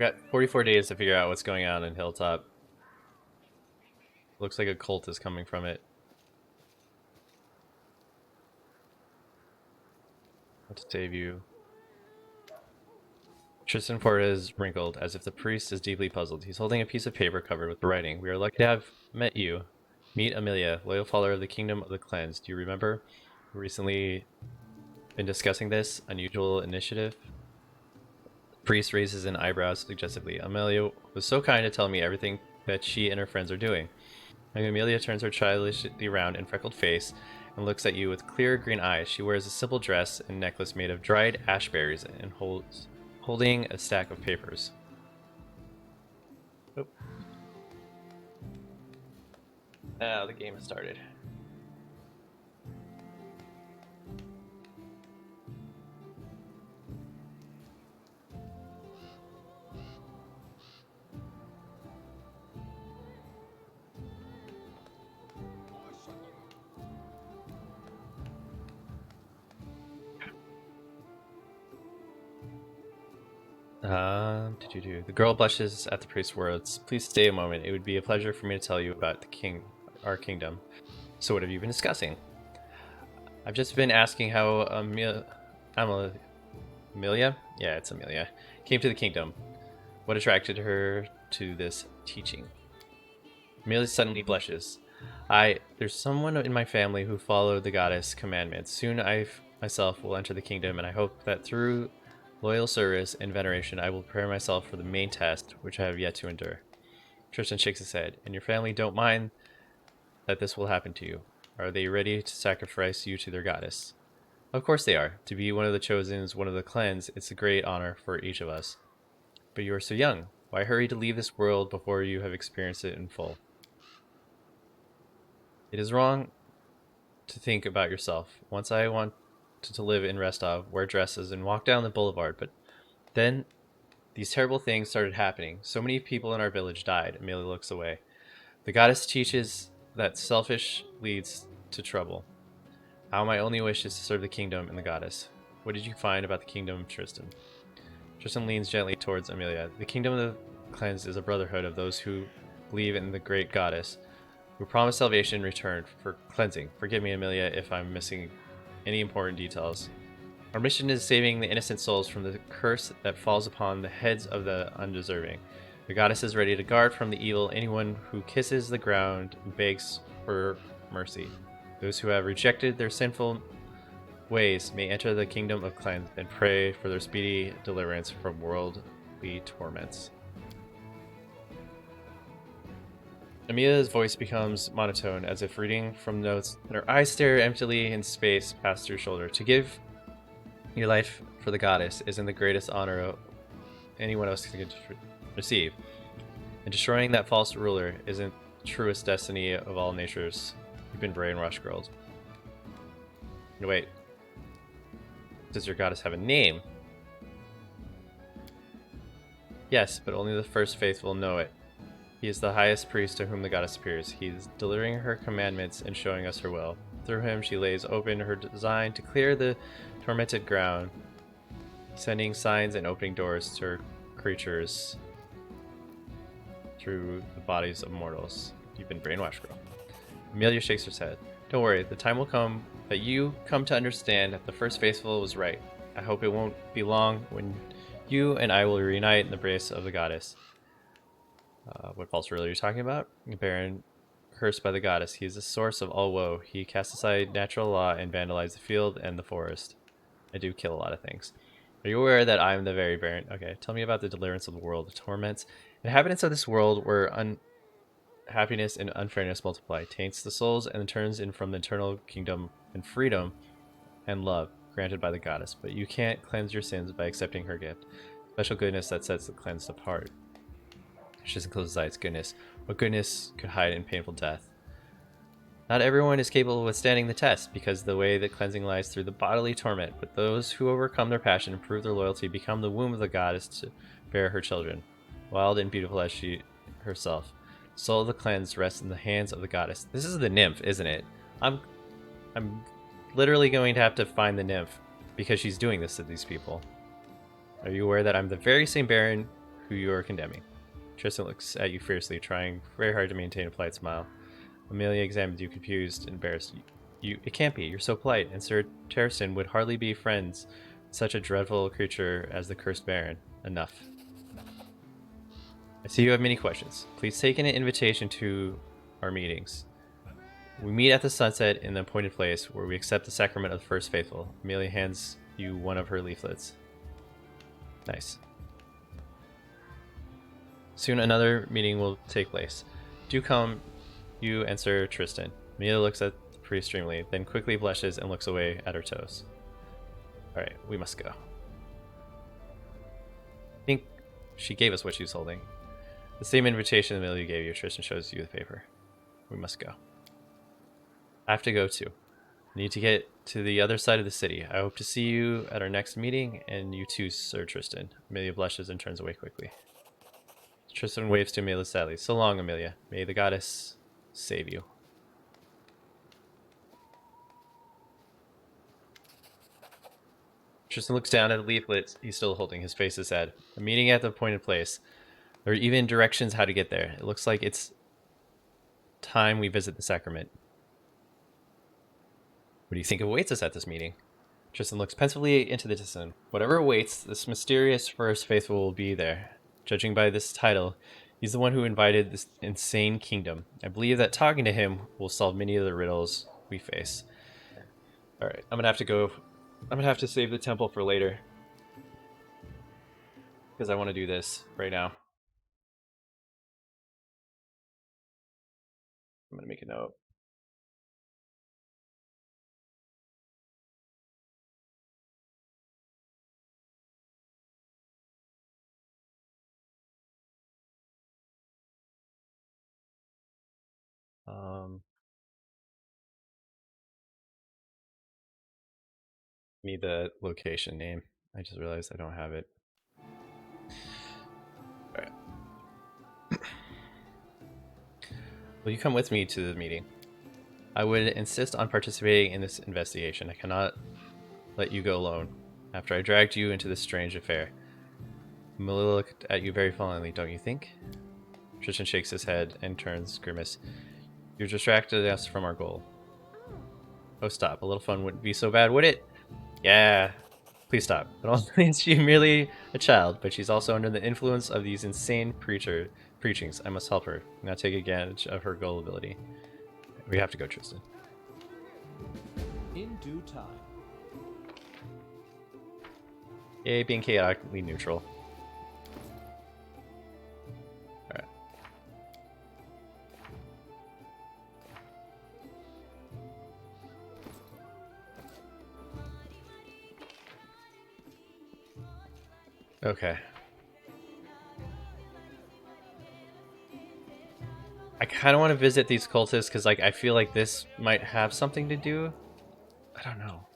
We got 44 days to figure out what's going on in Hilltop. Looks like a cult is coming from it. What to save you? Tristan Fortes wrinkled, as if the priest is deeply puzzled. He's holding a piece of paper covered with writing. We are lucky to have met you. Meet Amelia, loyal follower of the Kingdom of the Cleansed. Do you remember? We recently been discussing this unusual initiative. The priest raises an eyebrow suggestively. Amelia was so kind to tell me everything that she and her friends are doing. And Amelia turns her childishly round and freckled face and looks at you with clear green eyes. She wears a simple dress and necklace made of dried ashberries and holding a stack of papers. Oh. Now the game has started. The girl blushes at the priest's words. Please stay a moment. It would be a pleasure for me to tell you about our kingdom. So what have you been discussing? I've just been asking how Amelia? Yeah, it's Amelia. Came to the kingdom. What attracted her to this teaching? Amelia suddenly blushes. There's someone in my family who followed the goddess commandments. Soon I myself will enter the kingdom, and I hope that through loyal service and veneration I will prepare myself for the main test, which I have yet to endure. Tristan shakes his head. And your family don't mind that this will happen to you. Are they ready to sacrifice you to their goddess? Of course they are. To be one of the chosen is one of the cleansed. It's a great honor for each of us. But you are so young. Why hurry to leave this world before you have experienced it in full? It is wrong to think about yourself. Once I wanted to live in Rostov, wear dresses, and walk down the boulevard, but then these terrible things started happening. So many people in our village died. Amelia looks away. The goddess teaches that selfish leads to trouble. How my only wish is to serve the kingdom and the goddess. What did you find about the kingdom, Tristan? Tristan leans gently towards Amelia. The kingdom of the cleansed is a brotherhood of those who believe in the great goddess, who promise salvation in return for cleansing. Forgive me, Amelia, if I'm missing any important details. Our mission is saving the innocent souls from the curse that falls upon the heads of the undeserving. The goddess is ready to guard from the evil anyone who kisses the ground and begs for mercy. Those who have rejected their sinful ways may enter the kingdom of cleanse and pray for their speedy deliverance from worldly torments. Amelia's voice becomes monotone, as if reading from notes, and her eyes stare emptily in space past her shoulder. To give your life for the goddess isn't the greatest honor anyone else can receive, and destroying that false ruler isn't the truest destiny of all natures. You've been brainwashed, girls. Wait. Does your goddess have a name? Yes, but only the first faithful know it. He is the highest priest to whom the goddess appears. He is delivering her commandments and showing us her will. Through him she lays open her design to clear the tormented ground, sending signs and opening doors to her creatures through the bodies of mortals. You've been brainwashed, girl. Amelia shakes her head. Don't worry, the time will come that you come to understand that the first faithful was right. I hope it won't be long when you and I will reunite in the embrace of the goddess. What false ruler are you talking about? Baron, cursed by the goddess. He is the source of all woe. He casts aside natural law and vandalized the field and the forest. I do kill a lot of things. Are you aware that I am the very Baron? Okay, tell me about the deliverance of the world, the torments. Inhabitants of this world where unhappiness and unfairness multiply, taints the souls, and turns in from the eternal kingdom and freedom and love granted by the goddess. But you can't cleanse your sins by accepting her gift. Special goodness that sets the cleansed apart. She doesn't close his eyes. Goodness. What goodness could hide in painful death? Not everyone is capable of withstanding the test, because the way that cleansing lies through the bodily torment, but those who overcome their passion and prove their loyalty become the womb of the goddess to bear her children, wild and beautiful as she herself. The soul of the cleansed rests in the hands of the goddess. This is the nymph, isn't it? I'm literally going to have to find the nymph, because she's doing this to these people. Are you aware that I'm the very same Baron who you are condemning. Tristan looks at you fiercely, trying very hard to maintain a polite smile. Amelia examines you, confused and embarrassed. It can't be. You're so polite, and Sir Terriston would hardly be friends with such a dreadful creature as the Cursed Baron. Enough. I see you have many questions. Please take an invitation to our meetings. We meet at the sunset in the appointed place, where we accept the sacrament of the First Faithful. Amelia hands you one of her leaflets. Nice. Soon another meeting will take place. Do come, you and Sir Tristan. Amelia looks at the priest dreamily, then quickly blushes and looks away at her toes. Alright, we must go. I think she gave us what she was holding. The same invitation Amelia gave you. Tristan shows you the paper. We must go. I have to go too. I need to get to the other side of the city. I hope to see you at our next meeting, and you too, Sir Tristan. Amelia blushes and turns away quickly. Tristan waves to Amelia sadly. So long, Amelia. May the goddess save you. Tristan looks down at the leaflet he's still holding. His face is sad. A meeting at the appointed place. There are even directions how to get there. It looks like it's time we visit the sacrament. What do you think awaits us at this meeting? Tristan looks pensively into the distance. Whatever awaits, this mysterious First Faithful will be there. Judging by this title, he's the one who invited this insane kingdom. I believe that talking to him will solve many of the riddles we face. Alright, I'm gonna have to go. I'm gonna have to save the temple for later. Because I want to do this right now. I'm gonna make a note. Need the location name. I just realized I don't have it. Alright. Will you come with me to the meeting? I would insist on participating in this investigation. I cannot let you go alone. After I dragged you into this strange affair. Amelia looked at you very fondly, don't you think? Tristan shakes his head and turns grimace. You're distracted us from our goal. Oh, stop. A little fun wouldn't be so bad, would it? Yeah. Please stop. Not only is she merely a child, but she's also under the influence of these insane preachings. I must help her, not take advantage of her gullibility. We have to go, Tristan. In due time. Yay, being chaotically neutral. Alright. Okay. I kind of want to visit these cultists because, like, I feel like this might have something to do. I don't know.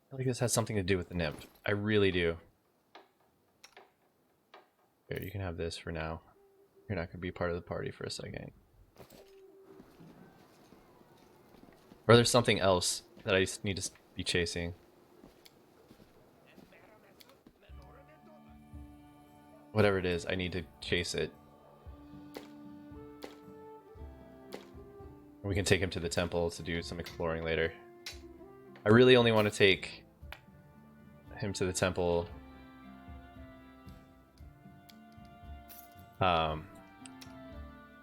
I feel like this has something to do with the nymph. I really do. Here, you can have this for now. You're not going to be part of the party for a second. Or there's something else that I need to be chasing. Whatever it is, I need to chase it. We can take him to the temple to do some exploring later. I really only want to take him to the temple.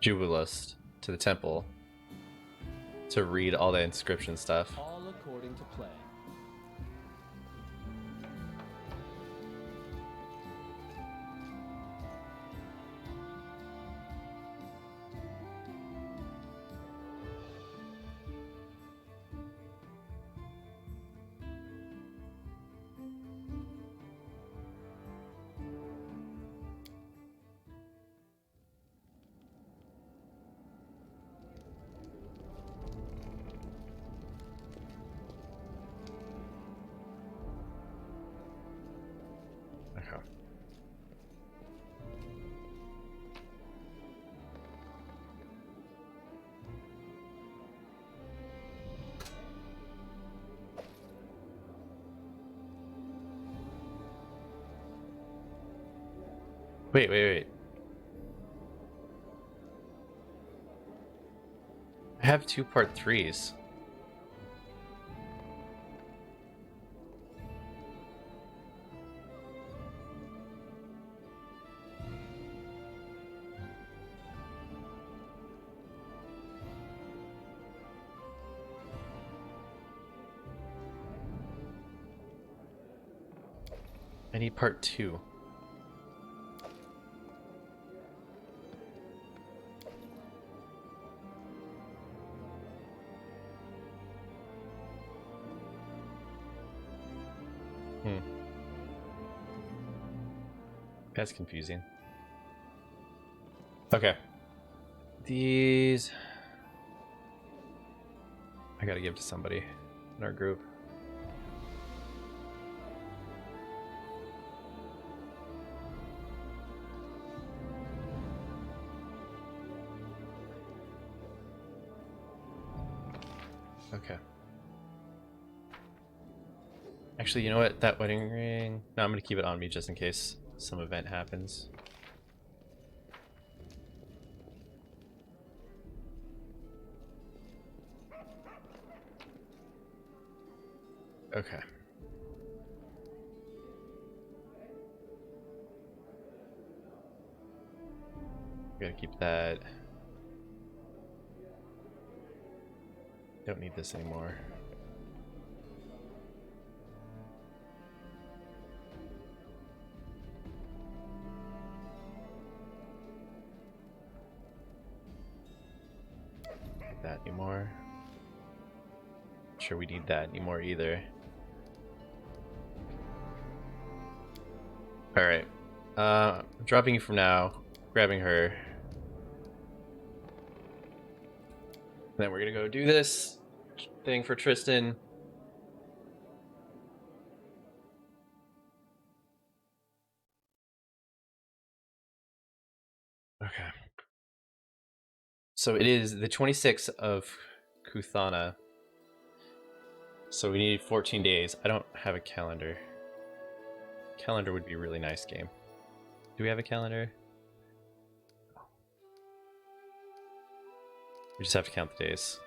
Jubilus to the temple to read all the inscription stuff. All according to plan. Okay. Wait. I have 2 part 3s. I need part 2. That's confusing. Okay. These... I gotta give to somebody in our group. Okay. Actually, you know what? That wedding ring... No, I'm gonna keep it on me just in case some event happens. Okay. Gotta keep that. Don't need this anymore. Need that anymore. Not sure we need that anymore either. Alright. I'm dropping you from now. Grabbing her. Then we're gonna go do this thing for Tristan. Okay. So it is the 26th of Kuthana. So we need 14 days. I don't have a calendar. Calendar would be a really nice game. Do we have a calendar? We just have to count the days.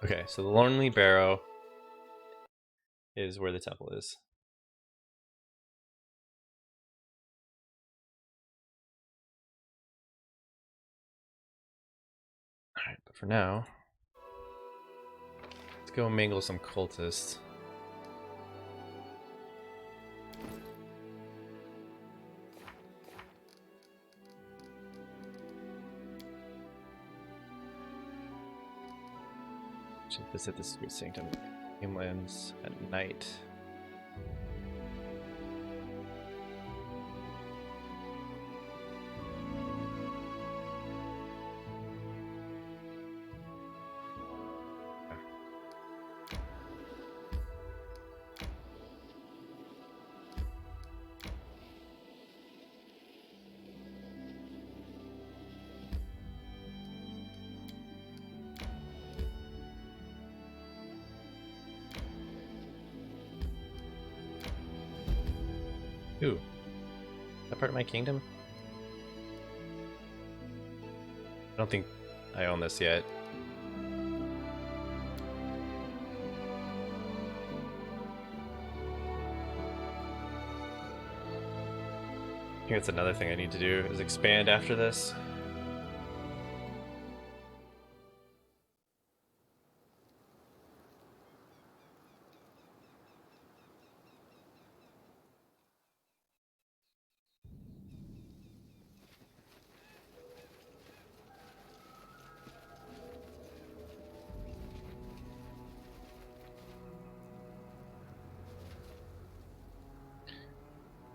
Okay, so the Lonely Barrow is where the temple is. Alright, but for now, let's go mingle some cultists. Should visit the Sweet Sanctum Gamelands at night. Ooh. That part of my kingdom? I don't think I own this yet. I think that's another thing I need to do, is expand after this.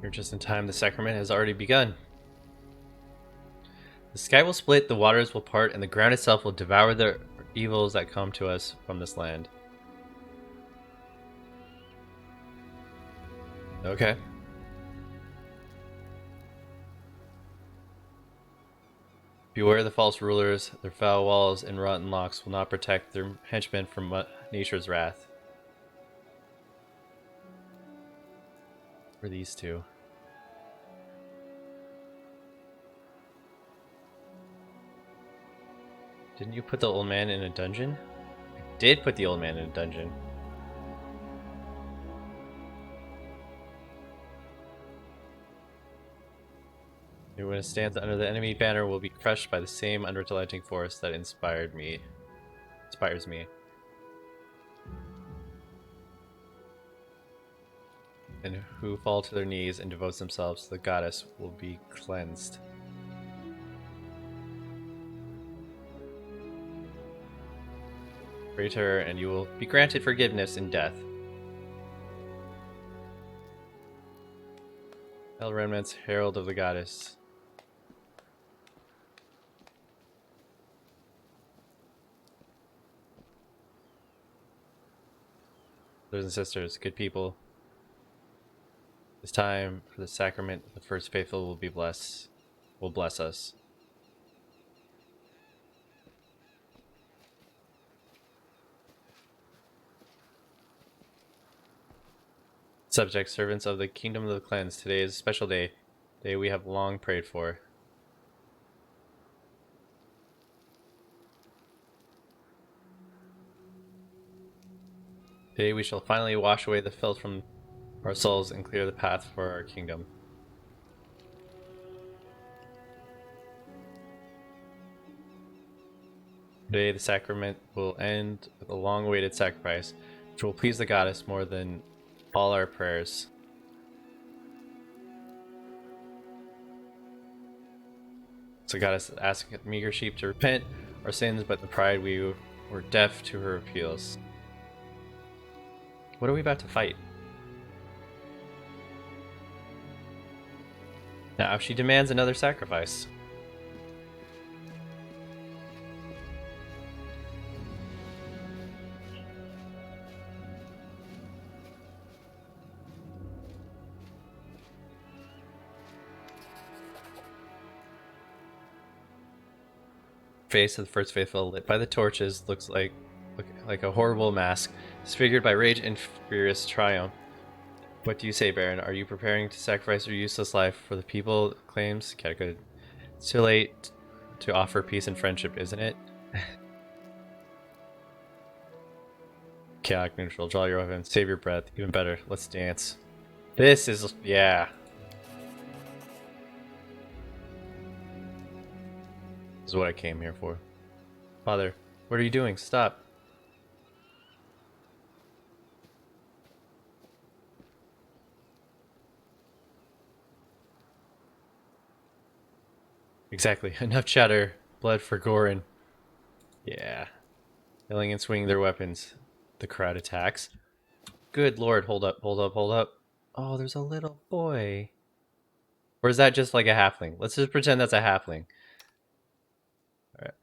You're just in time, the sacrament has already begun. The sky will split, the waters will part, and the ground itself will devour the evils that come to us from this land. Okay. Beware the false rulers, their foul walls and rotten locks will not protect their henchmen from nature's wrath. Or these two. Didn't you put the old man in a dungeon? I did put the old man in a dungeon. When it stands under the enemy banner will be crushed by the same unrelenting force that inspires me. And who fall to their knees and devote themselves to the goddess will be cleansed. Pray to her, and you will be granted forgiveness in death. El Remnant's Herald of the Goddess. Brothers and sisters, good people. It's time for the sacrament. The first faithful will bless us. Subjects, servants of the kingdom of the cleansed, today is a special day we have long prayed for. Today we shall finally wash away the filth from our souls and clear the path for our kingdom. Today the sacrament will end with a long-awaited sacrifice, which will please the goddess more than all our prayers. So goddess asks meager sheep to repent our sins, but in pride we were deaf to her appeals. What are we about to fight? Now she demands another sacrifice. Face of the first faithful, lit by the torches, looks like a horrible mask, disfigured by rage and furious triumph. What do you say, Baron? Are you preparing to sacrifice your useless life for the people? Claims Catacomb. It's too late to offer peace and friendship, isn't it? Chaotic neutral. Draw your weapon. Save your breath. Even better. Let's dance. This is, yeah. This is what I came here for. Father, what are you doing? Stop. Exactly. Enough chatter. Blood for Gorin. Yeah. Yelling and swinging their weapons. The crowd attacks. Good lord. Hold up, hold up, hold up. Oh, there's a little boy. Or is that just like a halfling? Let's just pretend that's a halfling. Alright.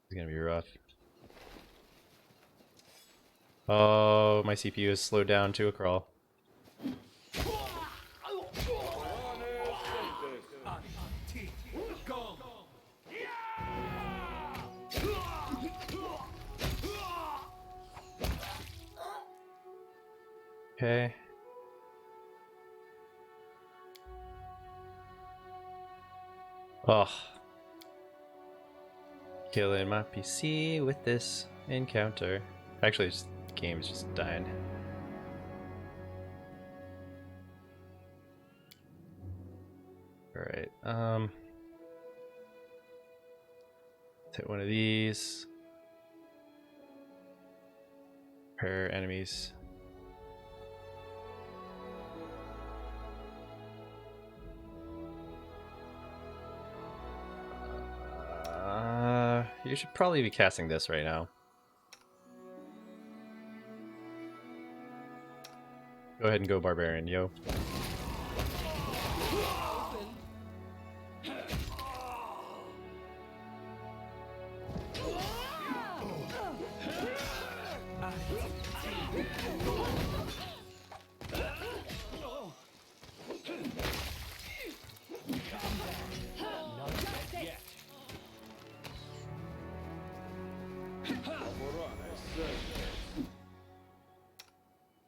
It's gonna be rough. Oh, my CPU is slowed down to a crawl. Okay. Oh. Killing my PC with this encounter. Actually, the game is just dying. Alright, hit one of these. Pair enemies. You should probably be casting this right now. Go ahead and go Barbarian, yo.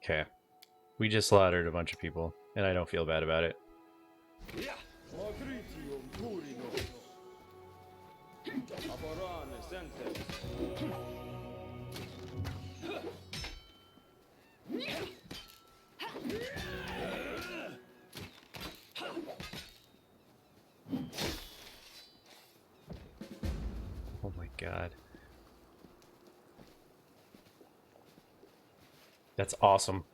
Okay. We just slaughtered a bunch of people, and I don't feel bad about it. Oh my god. That's awesome.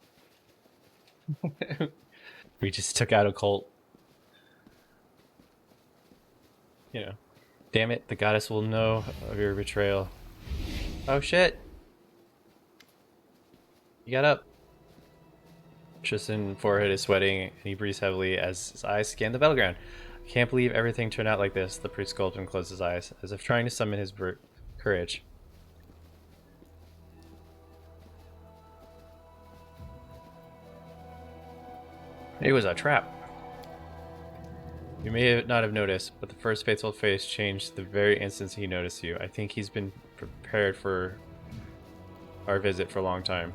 We just took out a cult. You know. Damn it, the goddess will know of your betrayal. Oh shit! You got up. Tristan's forehead is sweating, and he breathes heavily as his eyes scan the battleground. I can't believe everything turned out like this. The priest gulped and closed his eyes, as if trying to summon his courage. It was a trap. You may not have noticed, but the first faithful face changed the very instant he noticed you. I think he's been prepared for our visit for a long time.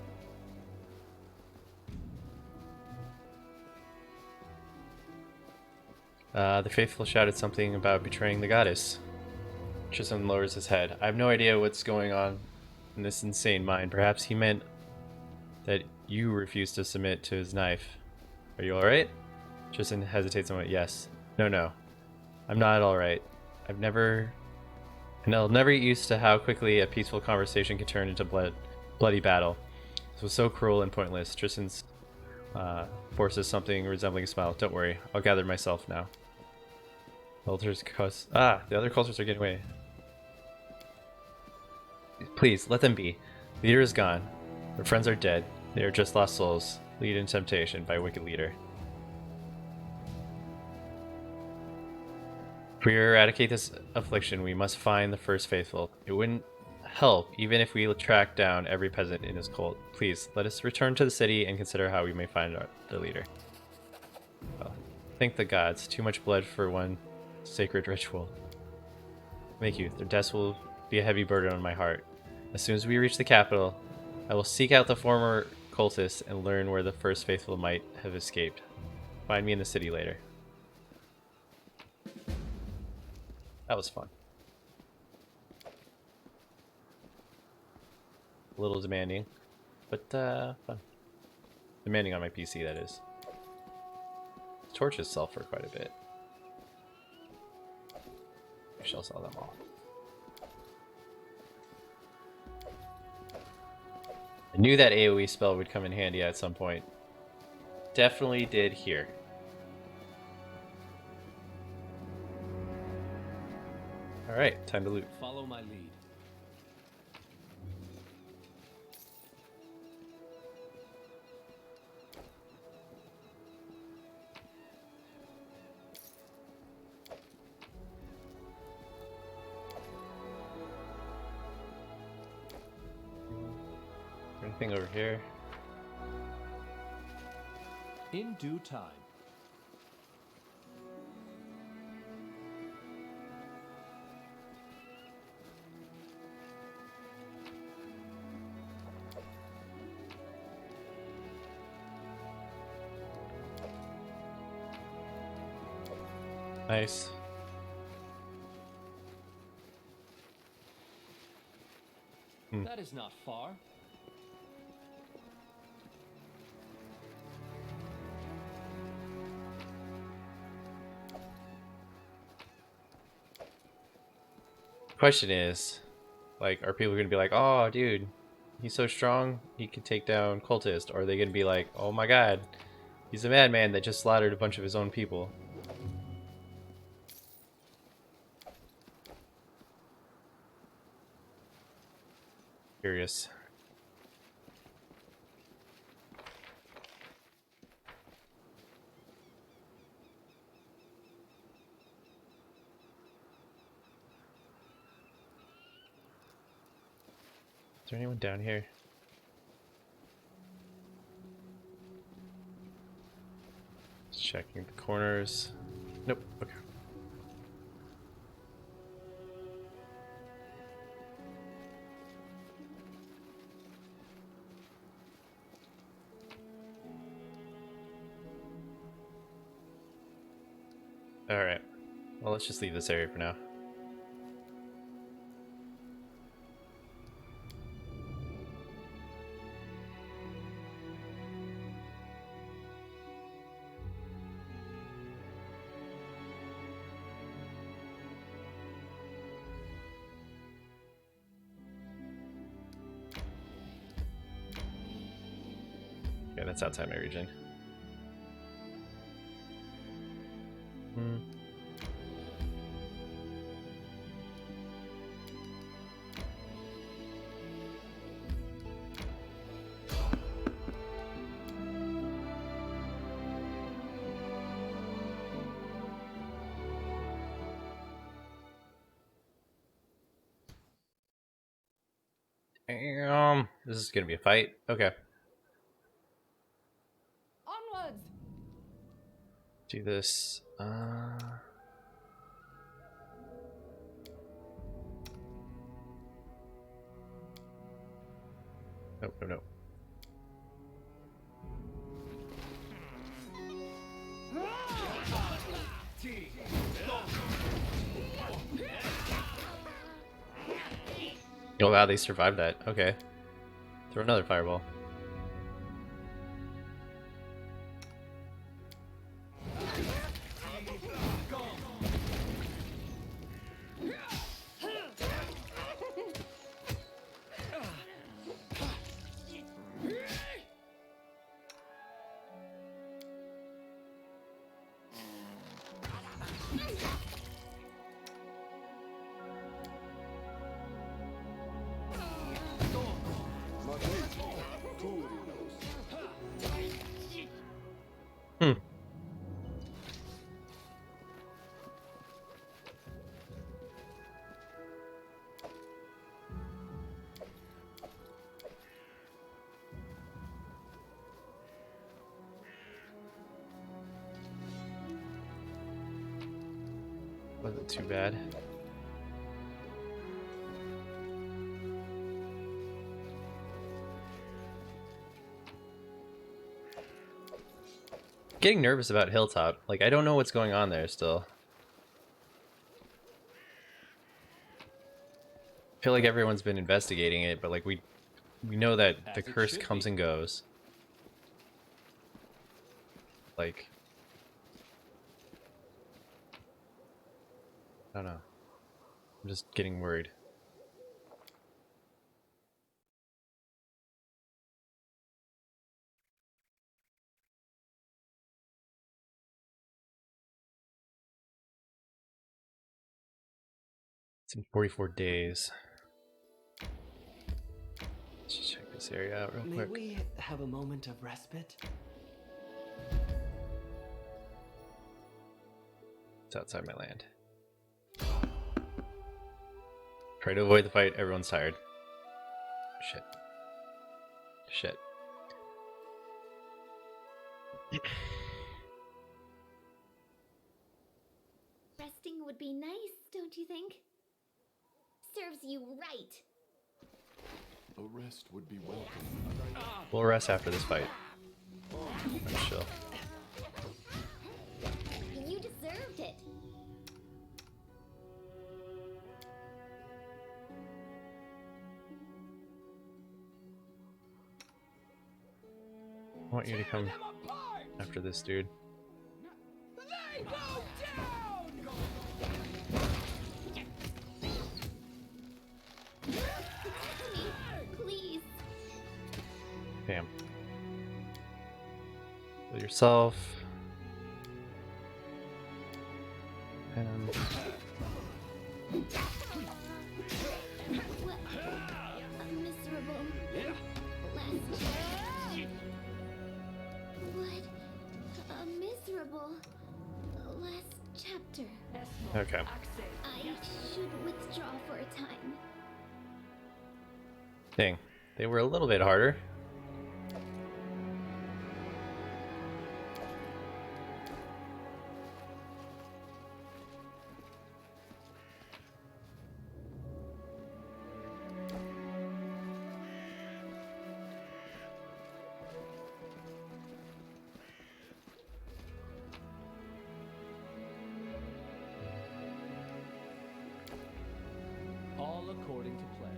The faithful shouted something about betraying the goddess. Tristan lowers his head. I have no idea what's going on in this insane mind. Perhaps he meant that you refused to submit to his knife. Are you alright? Tristan hesitates a moment. Yes. No. I'm not alright. I'll never get used to how quickly a peaceful conversation can turn into bloody battle. This was so cruel and pointless. Tristan's forces something resembling a smile. Don't worry. I'll gather myself now. The other cultures are getting away. Please, let them be. The leader is gone. Their friends are dead. They are just lost souls, lead in temptation by a wicked leader. If we eradicate this affliction, we must find the first faithful. It wouldn't help even if we track down every peasant in his cult. Please, let us return to the city and consider how we may find their leader. Well, thank the gods. Too much blood for one sacred ritual. Thank you. Their deaths will be a heavy burden on my heart. As soon as we reach the capital, I will seek out the former cultists and learn where the first faithful might have escaped. Find me in the city later. That was fun. A little demanding, but fun. Demanding on my PC, that is. The torches sell for quite a bit. I shall sell them all. I knew that AoE spell would come in handy at some point. Definitely did here. Alright, time to loot. Follow my lead. Anything over here? In due time. Nice. That is not far. Question is, like, are people gonna be like, oh dude, he's so strong, he could take down cultists? Or are they gonna be like, oh my god, he's a madman that just slaughtered a bunch of his own people? Curious. Is there anyone down here? Just checking the corners. Nope. Okay. Alright. Well, let's just leave this area for now. Yeah, that's outside my region. This is gonna be a fight. Okay. Onwards! Do this. Nope, no, no. Oh wow, they survived that. Okay. Throw another fireball. Hmm. Wasn't too bad. Getting nervous about Hilltop. Like, I don't know what's going on there still. I feel like everyone's been investigating it, but like we know that As the it curse should comes be. and goes. Like, I don't know. I'm just getting worried. It's in 44 days. Let's just check this area out real May quick. we have a moment of respite? It's outside my land. Try to avoid the fight. Everyone's tired. Shit. Shit. Resting would be nice, don't you think? Serves you right. A rest would be welcome. We'll rest after this fight. I'm chill. You deserved it. I want you to come after this dude. They go down! Please. Bam. Heal yourself. And What a miserable last. What a miserable last chapter. okay. I should withdraw for a time. Dang. They were a little bit harder. according to plan.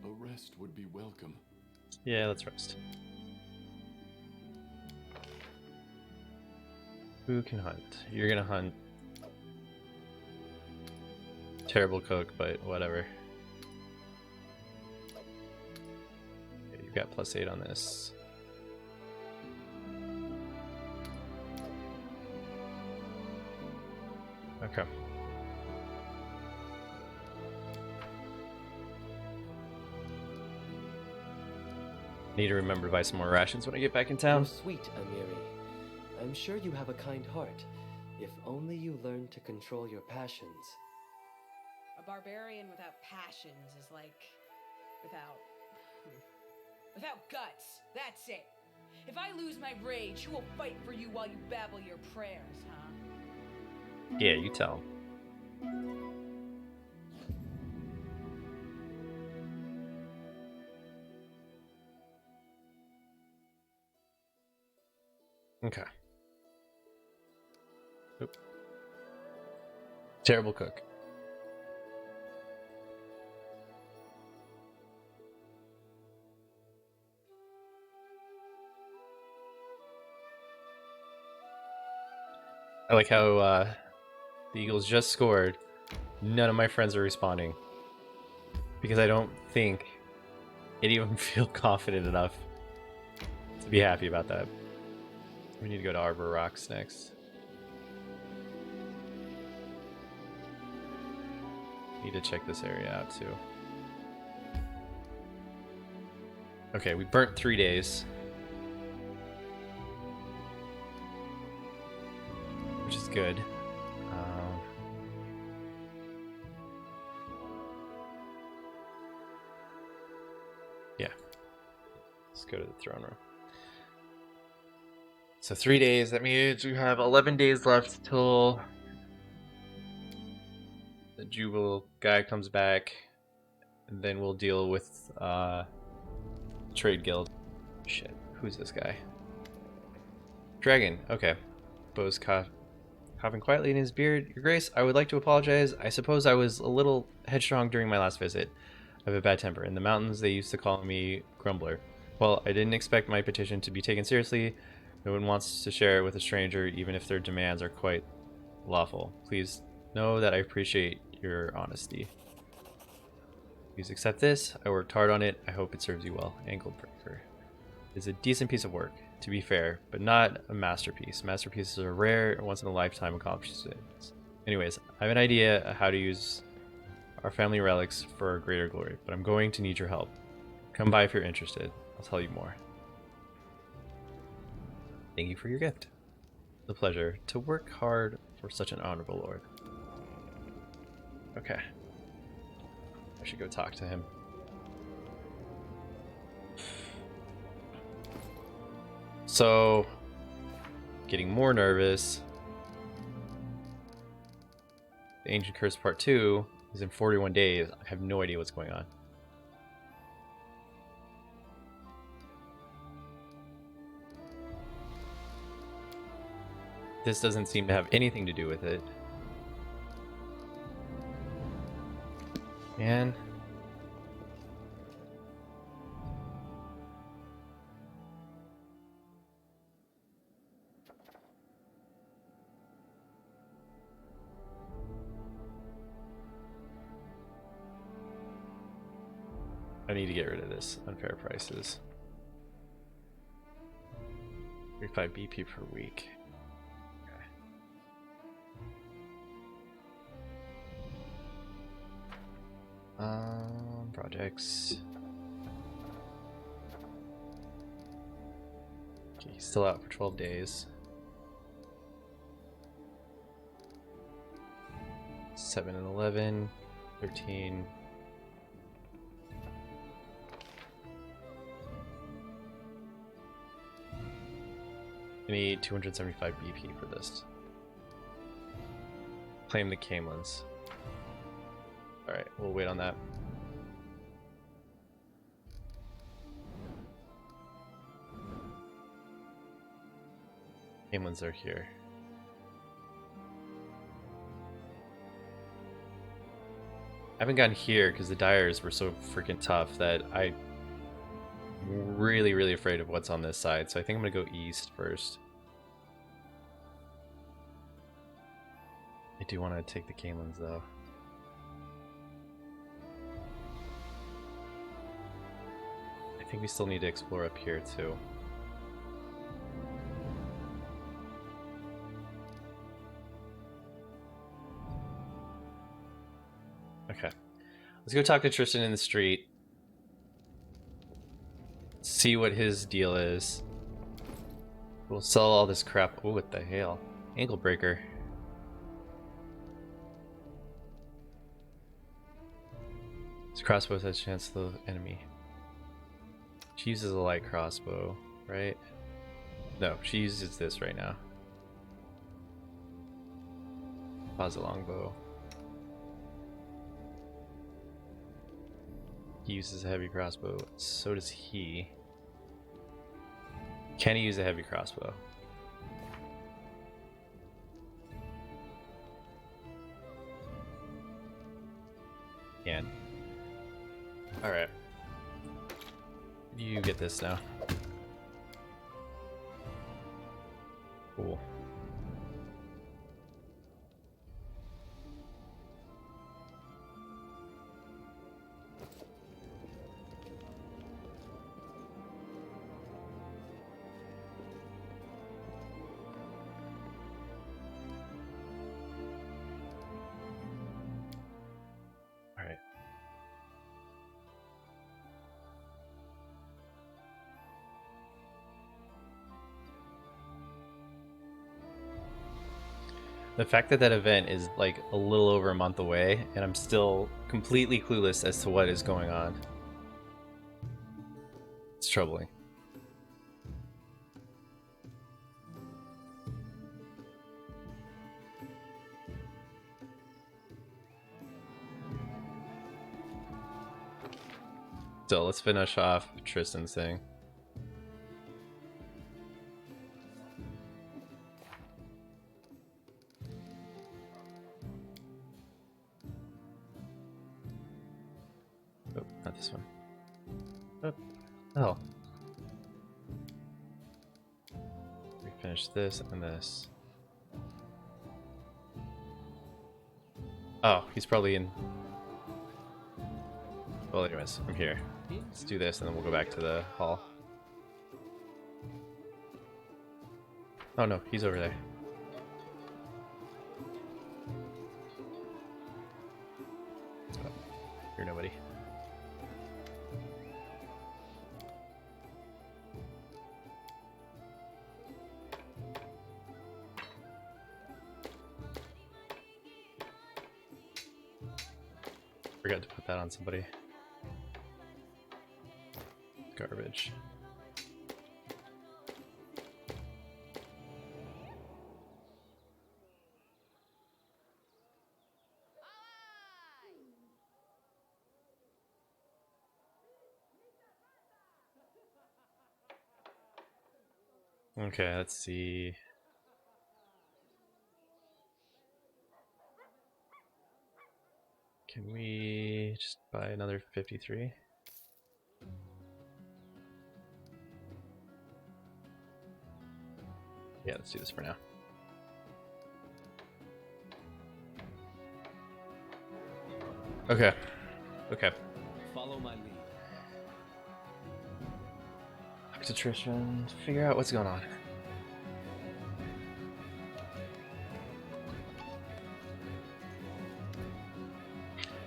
A rest would be welcome. Yeah, let's rest. Who can hunt? You're gonna hunt. Terrible cook, but whatever. Okay, you've got +8 on this. Okay. Need to remember to buy some more rations when I get back in You're town. sweet, Amiri. I'm sure you have a kind heart. If only you learned to control your passions. A barbarian without passions is like without guts. That's it. If I lose my rage, who will fight for you while you babble your prayers, huh? Yeah, you tell him. Okay. Oop. Terrible cook. I like how the Eagles just scored. None of my friends are responding because I don't think any of them feel confident enough to be happy about that. We need to go to Arbor Rocks next. Need to check this area out too. Okay, we burnt 3 days, which is good. Yeah, let's go to the throne room. So 3 days, that means we have 11 days left till the Jubal guy comes back, and then we'll deal with Trade Guild. Shit, who's this guy? Dragon, okay. Bo's coughing quietly in his beard. Your Grace, I would like to apologize. I suppose I was a little headstrong during my last visit. I have a bad temper. In the mountains, they used to call me Grumbler. Well, I didn't expect my petition to be taken seriously. No one wants to share it with a stranger, even if their demands are quite lawful. Please know that I appreciate your honesty. Please accept this. I worked hard on it. I hope it serves you well. Angled Breaker. It's a decent piece of work, to be fair, but not a masterpiece. Masterpieces are rare, once-in-a-lifetime accomplishments. Anyways, I have an idea of how to use our family relics for our greater glory, but I'm going to need your help. Come by if you're interested. I'll tell you more. Thank you for your gift. It's a pleasure to work hard for such an honorable lord. Okay. I should go talk to him. So, getting more nervous. The Ancient Curse Part 2 is in 41 days. I have no idea what's going on. This doesn't seem to have anything to do with it. Man. I need to get rid of this. Unfair prices. 35 BP per week. Projects. Okay, he's still out for 12 days. 7 and 11, 13. I need 275 BP for this. Claim the Camelins. Alright, we'll wait on that. Camelins are here. I haven't gotten here because the Dyers were so freaking tough that I'm really afraid of what's on this side. So I think I'm gonna go east first. I do want to take the Camelins though. I think we still need to explore up here too. Okay. Let's go talk to Tristan in the street. See what his deal is. We'll sell all this crap. Oh, what the hell? Ankle breaker. This crossbow has a chance to the enemy. She uses a light crossbow, right? No, she uses this right now. Pause a longbow. He uses a heavy crossbow. So does he. Can he use a heavy crossbow? Can. Alright. You get this now. Cool. Alright. The fact that that event is like a little over a month away and I'm still completely clueless as to what is going on. It's troubling. So let's finish off Tristan's thing. Oh, not this one. Oh. We finish this and this. Oh, he's probably in. Well, anyways, I'm here. Let's do this and then we'll go back to the hall. Oh no, he's over there. Oh, you're nobody. Forgot to put that on somebody. Garbage. Okay, let's see. Can we just buy another 53? Yeah, let's do this for now. Okay. Okay. Follow my lead. Back to Tristan. Figure out what's going on.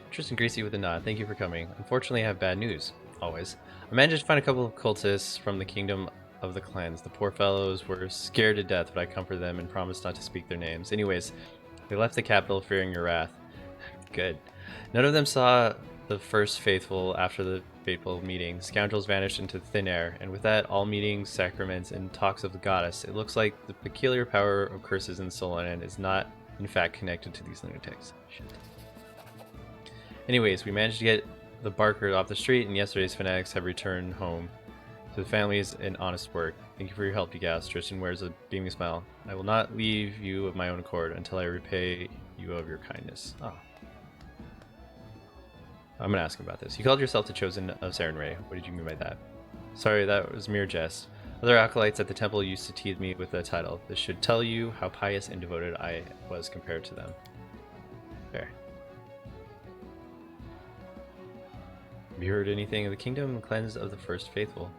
Tristan Greasy with a nod. Thank you for coming. Unfortunately, I have bad news. Always. I managed to find a couple of cultists from the kingdom of the clans. The poor fellows were scared to death, but I comforted them and promised not to speak their names. Anyways, they left the capital fearing your wrath. Good. None of them saw the first faithful after the fateful meeting. Scoundrels vanished into thin air, and with that, all meetings, sacraments, and talks of the goddess. It looks like the peculiar power of curses in Solonen is not, in fact, connected to these lunatics. Shit. Anyways, we managed to get the Barker off the street, and yesterday's fanatics have returned home to the families and honest work. Thank you for your help, you guys. Tristan wears a beaming smile. I will not leave you of my own accord until I repay you of your kindness. Oh. I'm gonna ask him about this. You called yourself the Chosen of Serenray. What did you mean by that? Sorry, that was mere jest. Other acolytes at the temple used to tease me with the title. This should tell you how pious and devoted I was compared to them. Fair. Have you heard anything of the kingdom and cleansed of the first faithful?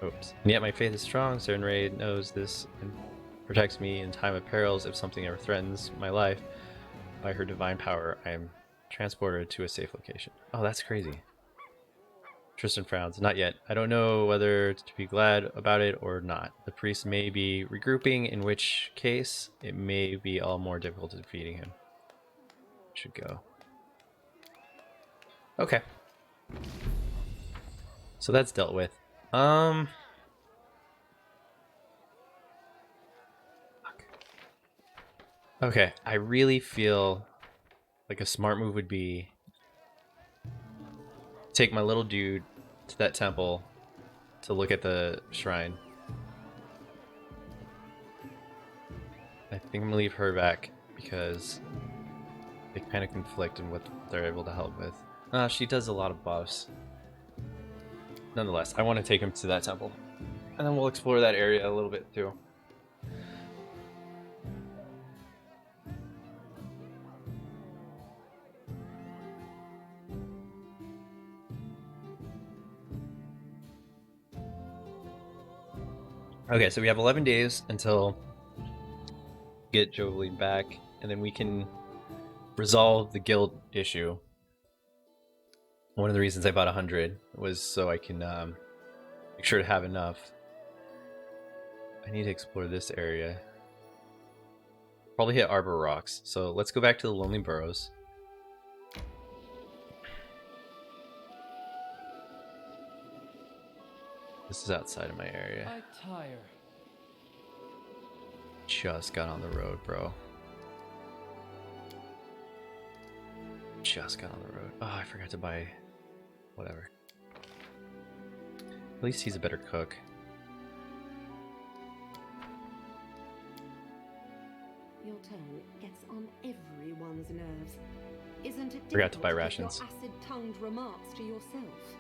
Oops. And yet my faith is strong. Serenray knows this and protects me in time of perils. If something ever threatens my life, by her divine power, I am transported to a safe location. Oh, that's crazy. Tristan frowns. Not yet. I don't know whether to be glad about it or not. The priest may be regrouping, in which case it may be all more difficult to defeating him. Should go. Okay. So that's dealt with. Fuck. Okay, I really feel like a smart move would be take my little dude to that temple to look at the shrine. I think I'm gonna leave her back because they kind of conflict in what they're able to help with. She does a lot of buffs. Nonetheless, I want to take him to that temple. And then we'll explore that area a little bit too. Okay, so we have 11 days until we get Joveline back, and then we can resolve the guild issue. One of the reasons I bought 100 was so I can make sure to have enough. I need to explore this area. Probably hit Arbor Rocks. So let's go back to the Lonely Burrows. This is outside of my area. I tire. Just got on the road, bro. Just got on the road. Oh, I forgot to buy whatever. At least he's a better cook. Your tone gets on everyone's nerves. Isn't it Forgot to buy difficult rations. keep your acid-tongued remarks to yourself?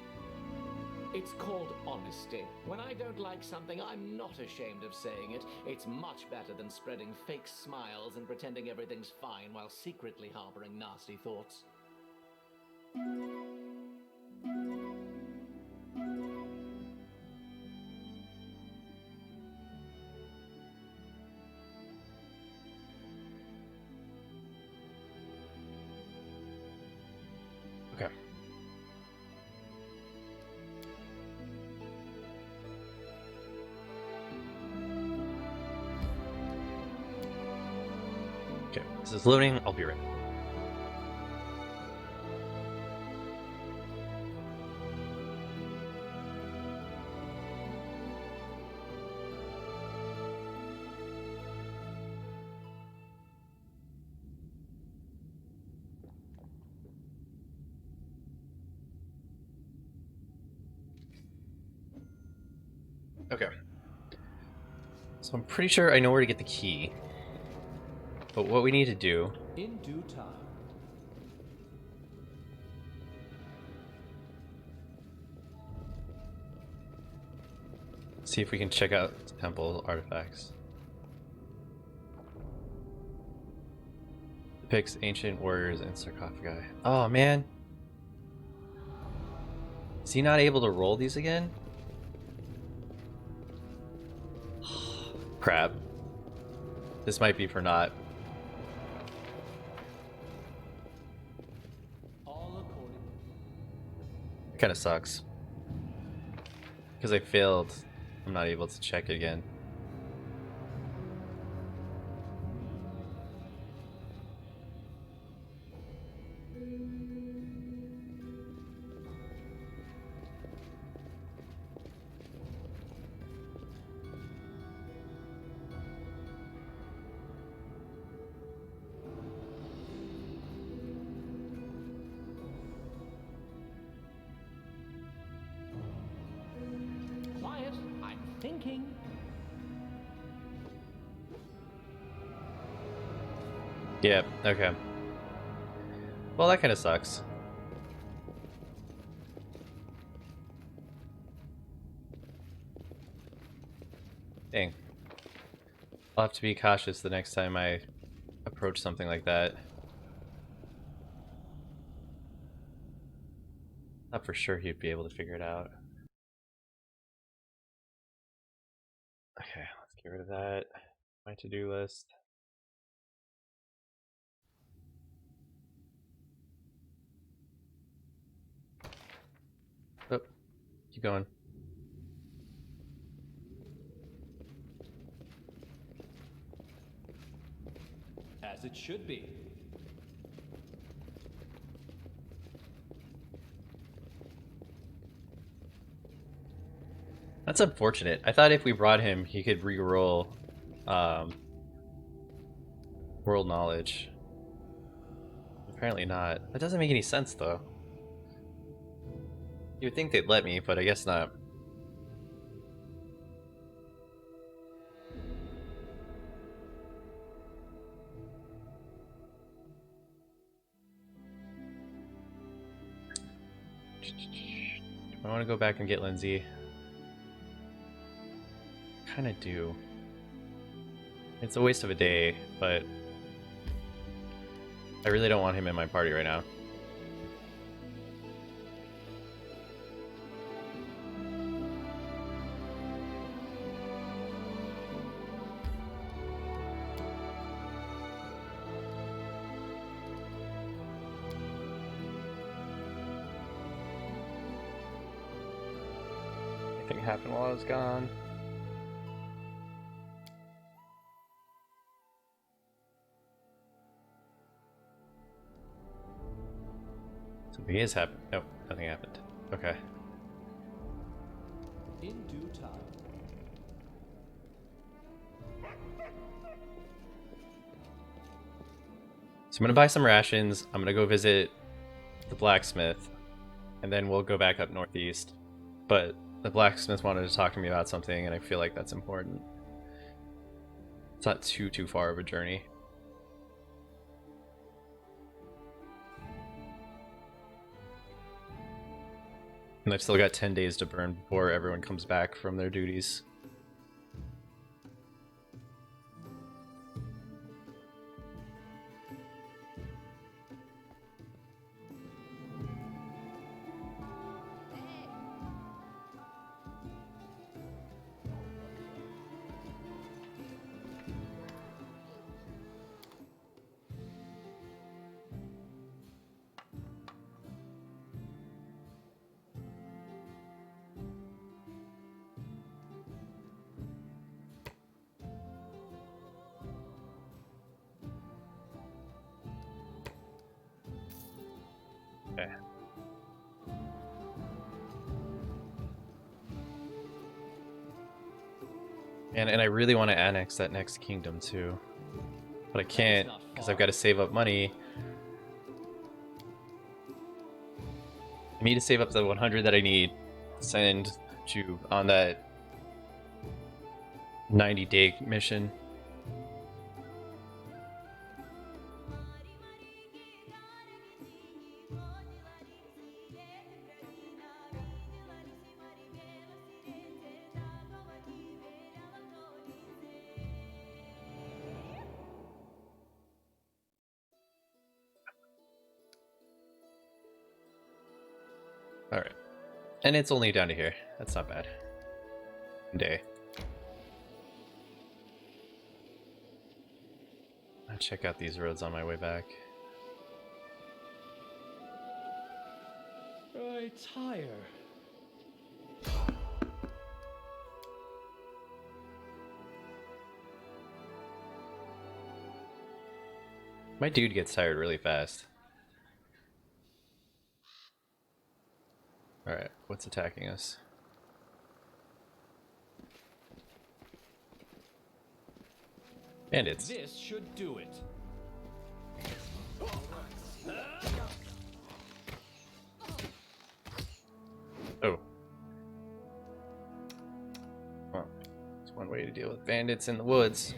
It's called honesty. When I don't like something, I'm not ashamed of saying it. It's much better than spreading fake smiles and pretending everything's fine while secretly harboring nasty thoughts. Okay. Okay, this is loading. I'll be right back. Okay. So I'm pretty sure I know where to get the key. But what we need to do... In due time. See if we can check out the temple artifacts. Depicts ancient warriors and sarcophagi. Oh man! Is he not able to roll these again? Crap. This might be for naught. All according. It kind of sucks. Because I failed, I'm not able to check it again. Thinking. Yeah, okay. Well, that kind of sucks. Dang. I'll have to be cautious the next time I approach something like that. Not for sure he'd be able to figure it out. Okay, let's get rid of that. My to-do list. Oh, keep going. As it should be. That's unfortunate. I thought if we brought him, he could re-roll world knowledge. Apparently not. That doesn't make any sense, though. You would think they'd let me, but I guess not. Do I want to go back and get Lindsay? Kind of do. It's a waste of a day, but I really don't want him in my party right now. Anything happened while I was gone? Something is happening. Nope, nothing happened. Okay. In due time. So I'm gonna buy some rations. I'm gonna go visit the blacksmith, and then we'll go back up northeast. But the blacksmith wanted to talk to me about something, and I feel like that's important. It's not too far of a journey. And I've still got 10 days to burn before everyone comes back from their duties. Okay. And I really want to annex that next kingdom too. But I can't because I've got to save up money. I need to save up the 100 that I need to send to on that 90-day mission. Alright. And it's only down to here. That's not bad. Day. I'll check out these roads on my way back. Right, higher. My dude gets tired really fast. Alright, what's attacking us? Bandits. This should do it. Oh. Well. One way to deal with bandits in the woods.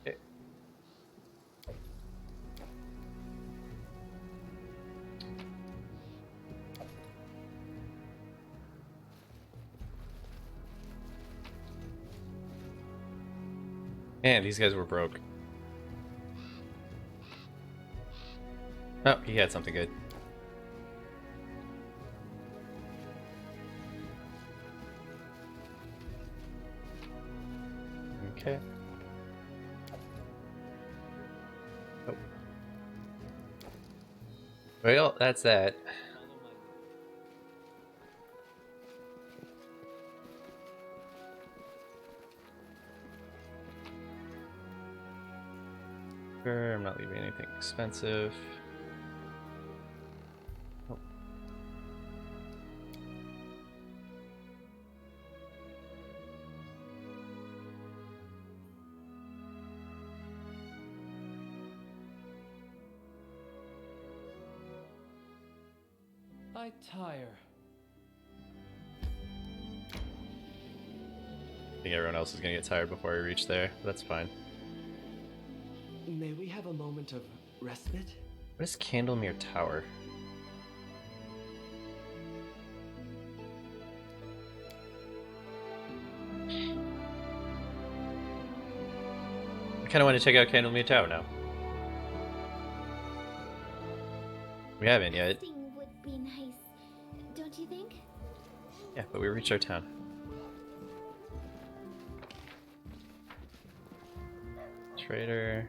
Okay. Man, these guys were broke. Oh, he had something good. Okay. Oh. Well, that's that. Sure, I'm not leaving anything expensive. Oh. I tire. I think everyone else is gonna get tired before I reach there. But that's fine. May we have a moment of respite? What is Candlemere Tower? I kind of want to check out Candlemere Tower now. We haven't yet. Resting would be nice, don't you think? Yeah, but we reached our town. Trader.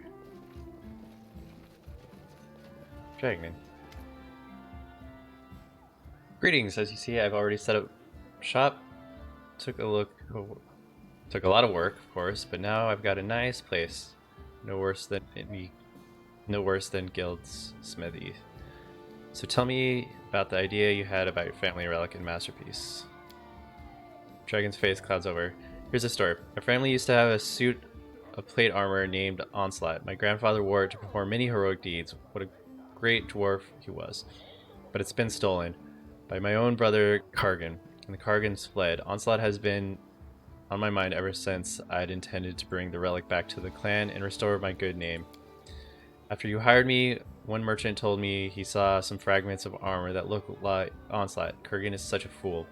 Dragon. Greetings. As you see, I've already set up shop. Took a look. Took a lot of work, of course, but now I've got a nice place. No worse than Guild's smithy. So tell me about the idea you had about your family relic and masterpiece. Dragon's face clouds over. Here's a story. Our family used to have a suit of plate armor named Onslaught. My grandfather wore it to perform many heroic deeds. What a great dwarf he was. But it's been stolen by my own brother Kargan, and the Kargans fled. Onslaught has been on my mind ever since I'd intended to bring the relic back to the clan and restore my good name. After you hired me, one merchant told me he saw some fragments of armor that looked like Onslaught. Kurgan is such a fool.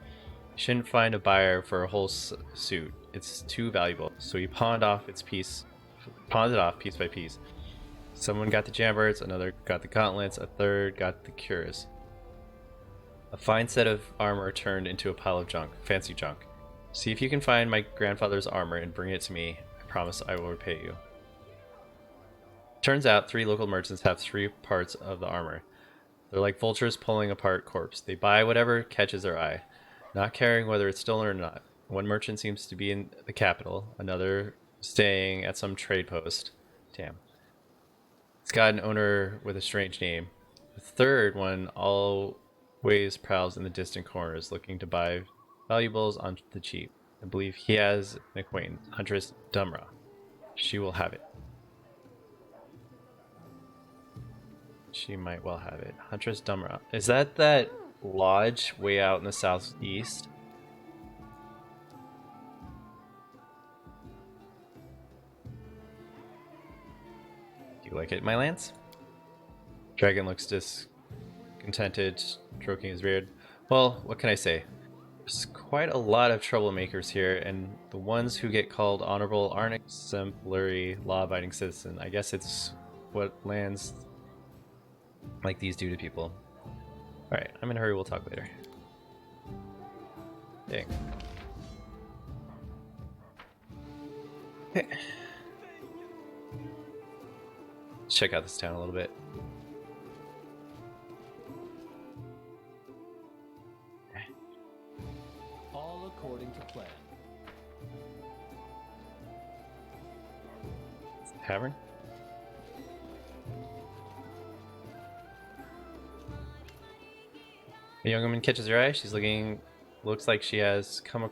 He shouldn't find a buyer for a whole suit. It's too valuable. So he pawned it off piece by piece. Someone got the jambards, another got the gauntlets, a third got the cuirass. A fine set of armor turned into a pile of junk, fancy junk. See if you can find my grandfather's armor and bring it to me. I promise I will repay you. Turns out 3 local merchants have 3 parts of the armor. They're like vultures pulling apart corpse. They buy whatever catches their eye, not caring whether it's stolen or not. One merchant seems to be in the capital, another staying at some trade post. Damn. It's got an owner with a strange name. The third one always prowls in the distant corners looking to buy valuables on the cheap. I believe he has an acquaintance, Huntress Dumra. She will have it. She might well have it. Huntress Dumra. Is that lodge way out in the southeast? Do you like it, my lance? Dragon looks discontented, stroking his beard. Well, what can I say? There's quite a lot of troublemakers here, and the ones who get called honorable aren't exemplary, law-abiding citizen. I guess it's what lands like these do to people. Alright, I'm in a hurry, we'll talk later. Dang. Okay. Let's check out this town a little bit. All according to plan. Tavern? A young woman catches your eye. Looks like she has come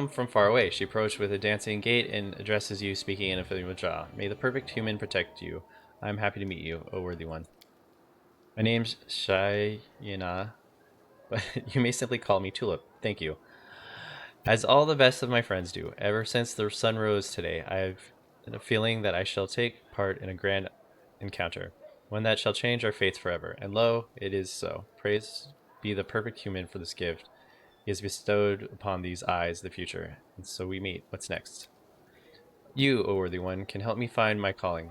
from far away. She approached with a dancing gait and addresses you, speaking in a familiar jaw. May the perfect human protect you. I am happy to meet you, O worthy one. My name's Shayina, but you may simply call me Tulip. Thank you. As all the best of my friends do, ever since the sun rose today, I have a feeling that I shall take part in a grand encounter, one that shall change our fates forever. And lo, it is so. Praise be the perfect human for this gift he has bestowed upon these eyes the future. And so we meet. What's next? You, O worthy one, can help me find my calling.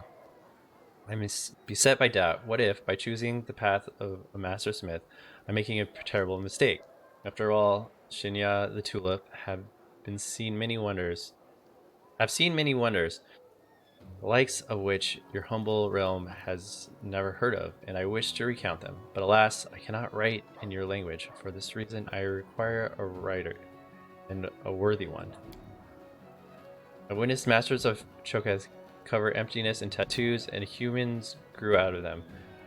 I am beset by doubt. What if, by choosing the path of a master smith, I'm making a terrible mistake? After all, Shinya the Tulip have seen many wonders, the likes of which your humble realm has never heard of, and I wish to recount them. But alas, I cannot write in your language. For this reason, I require a writer, and a worthy one. I witnessed masters of Chokas cover emptiness in tattoos, and humans grew out of them.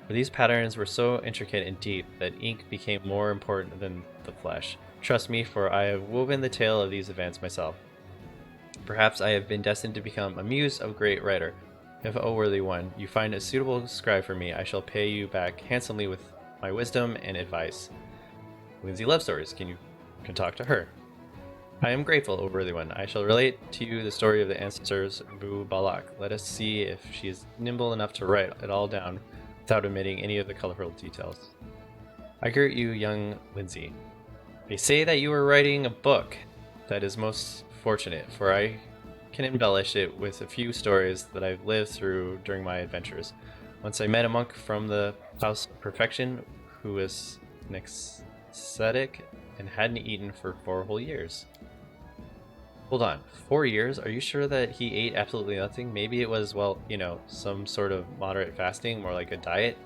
For these patterns were so intricate and deep that ink became more important than the flesh. Trust me, for I have woven the tale of these events myself. Perhaps I have been destined to become a muse of a great writer. If, O worthy one, you find a suitable scribe for me, I shall pay you back handsomely with my wisdom and advice. Lindsay loves stories. Can talk to her. I am grateful, O worthy one. I shall relate to you the story of the ancestors Bu Balak. Let us see if she is nimble enough to write it all down without omitting any of the colorful details. I greet you, young Lindsay. They say that you are writing a book. That is most fortunate, for I can embellish it with a few stories that I've lived through during my adventures. Once I met a monk from the House of Perfection who was an ascetic and hadn't eaten for 4 whole years. Hold on, 4 years? Are you sure that he ate absolutely nothing? Maybe it was, well, some sort of moderate fasting, more like a diet?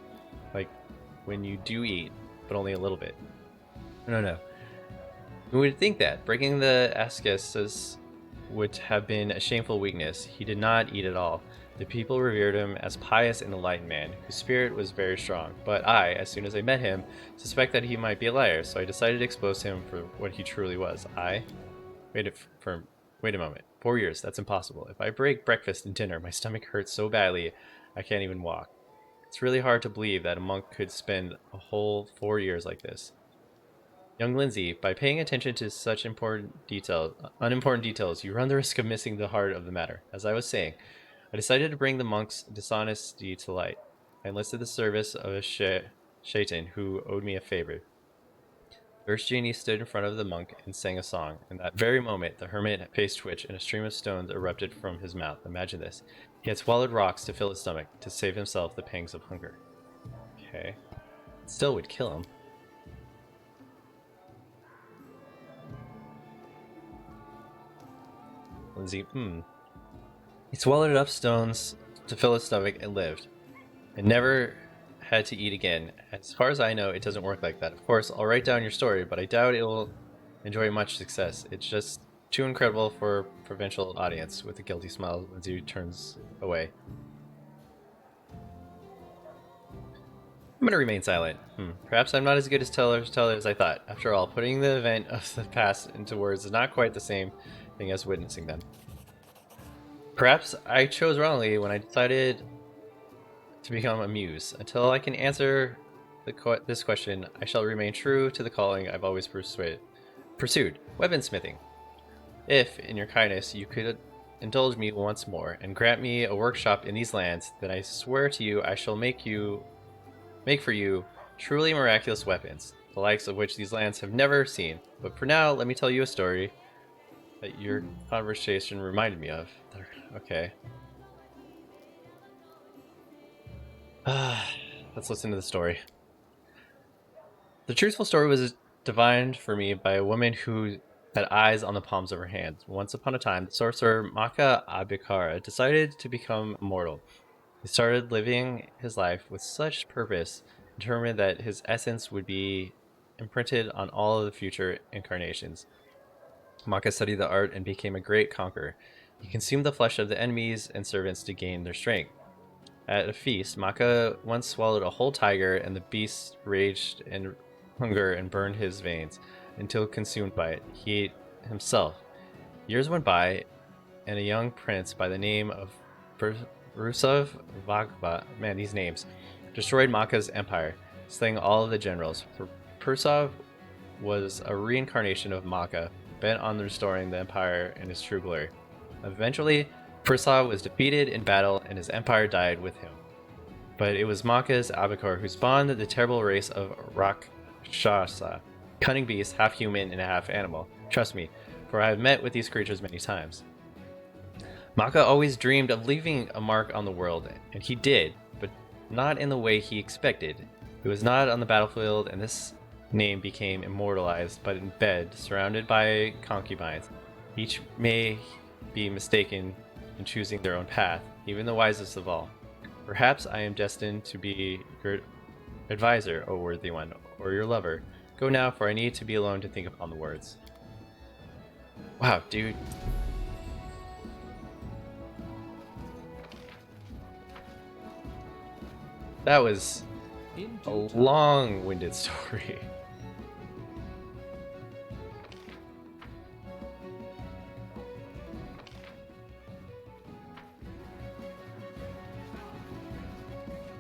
Like when you do eat, but only a little bit. No. Who would think that? Breaking the ascesis would have been a shameful weakness. He did not eat at all. The people revered him as pious and enlightened man, whose spirit was very strong. But I, as soon as I met him, suspect that he might be a liar, so I decided to expose him for what he truly was. Wait a moment. 4 years, that's impossible. If I break breakfast and dinner, my stomach hurts so badly I can't even walk. It's really hard to believe that a monk could spend a whole 4 years like this. Young Lindsay, by paying attention to such unimportant details, you run the risk of missing the heart of the matter. As I was saying, I decided to bring the monk's dishonesty to light. I enlisted the service of a shaitan who owed me a favor. The Earth Genie stood in front of the monk and sang a song. In that very moment, the hermit faced twitch and a stream of stones erupted from his mouth. Imagine this. He had swallowed rocks to fill his stomach, to save himself the pangs of hunger. Okay. It still would kill him. Lindsay, He swallowed enough stones to fill his stomach and lived. And never had to eat again. As far as I know, it doesn't work like that. Of course, I'll write down your story, but I doubt it'll enjoy much success. It's just too incredible for a provincial audience. With a guilty smile, Lindsay turns away. I'm gonna remain silent. Perhaps I'm not as good as teller as I thought. After all, putting the event of the past into words is not quite the same thing as witnessing them. Perhaps I chose wrongly when I decided to become a muse. Until I can answer this question, I shall remain true to the calling I've always pursued, weaponsmithing. If, in your kindness, you could indulge me once more and grant me a workshop in these lands, then I swear to you I shall make for you truly miraculous weapons, the likes of which these lands have never seen. But for now, let me tell you a story that your conversation reminded me of. Okay. Let's listen to the story. The truthful story was divined for me by a woman who had eyes on the palms of her hands. Once upon a time, the sorcerer Maka Abikara decided to become immortal. He started living his life with such purpose, determined that his essence would be imprinted on all of the future incarnations. Maka studied the art and became a great conqueror. He consumed the flesh of the enemies and servants to gain their strength. At a feast, Maka once swallowed a whole tiger, and the beast raged in hunger and burned his veins until consumed by it. He ate himself. Years went by, and a young prince by the name of Rusav Vagva, man, these names, destroyed Maka's empire, slaying all of the generals. Pursav was a reincarnation of Maka, bent on restoring the empire in its true glory. Eventually, Pursav was defeated in battle, and his empire died with him. But it was Maka's Abakor who spawned the terrible race of Rakshasa, cunning beasts, half human and half animal. Trust me, for I have met with these creatures many times. Maka always dreamed of leaving a mark on the world, and he did, but not in the way he expected. It was not on the battlefield, and this name became immortalized, but in bed, surrounded by concubines. Each may be mistaken in choosing their own path, even the wisest of all. Perhaps I am destined to be your advisor, O worthy one, or your lover. Go now, for I need to be alone to think upon the words. Wow, dude. That was a long-winded story.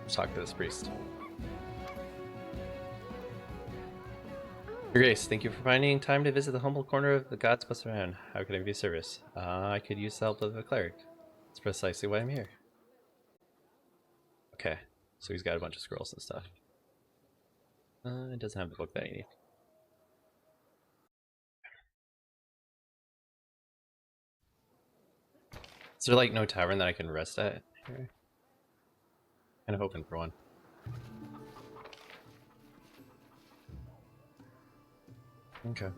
Let's talk to this priest. Your Grace, thank you for finding time to visit the humble corner of the God's Blessed Land. How can I be of service? I could use the help of a cleric. That's precisely why I'm here. Okay, so he's got a bunch of scrolls and stuff. It doesn't have the book that I need. Is there like no tavern that I can rest at here? Kind of hoping for one. Okay.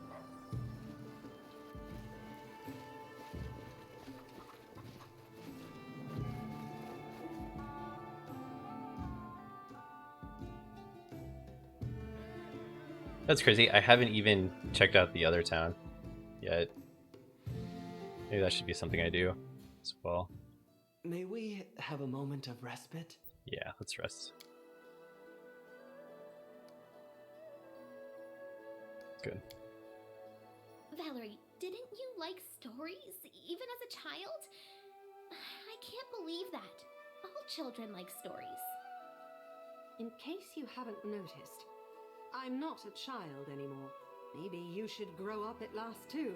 That's crazy. I haven't even checked out the other town yet. Maybe that should be something I do as well. May we have a moment of respite? Yeah, let's rest. Good. Valerie, didn't you like stories, even as a child? I can't believe that. All children like stories. In case you haven't noticed, I'm not a child anymore. Maybe you should grow up at last too.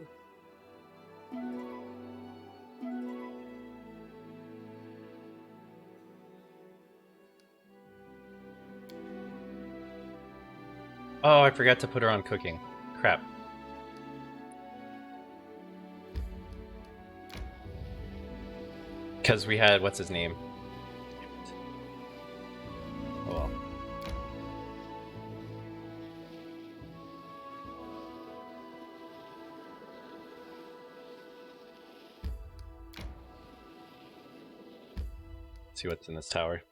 Oh, I forgot to put her on cooking. Crap. Because we had, what's his name? Oh well. Let's see what's in this tower.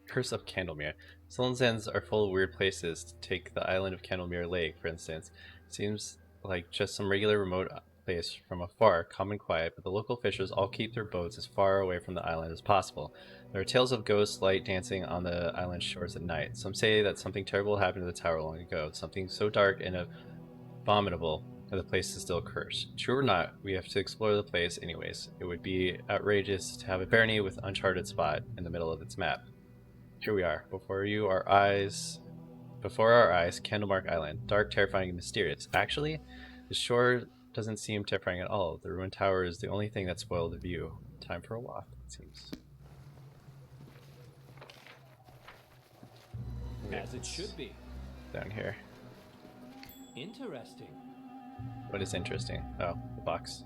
Curse of Candlemere. Sullen's Ends are full of weird places. Take the island of Candlemere Lake, for instance. Seems like just some regular remote place from afar, calm and quiet, but the local fishers all keep their boats as far away from the island as possible. There are tales of ghosts light dancing on the island shores at night. Some say that something terrible happened to the tower long ago, something so dark and abominable that the place is still cursed. True or not, we have to explore the place anyways. It would be outrageous to have a barony with uncharted spot in the middle of its map. Here we are, before our eyes, Candlemark Island, dark, terrifying, and mysterious. Actually, the shore doesn't seem terrifying at all. The ruined tower is the only thing that spoiled the view. Time for a walk, it seems. As it should be. Down here. Interesting. What is interesting? Oh, the box.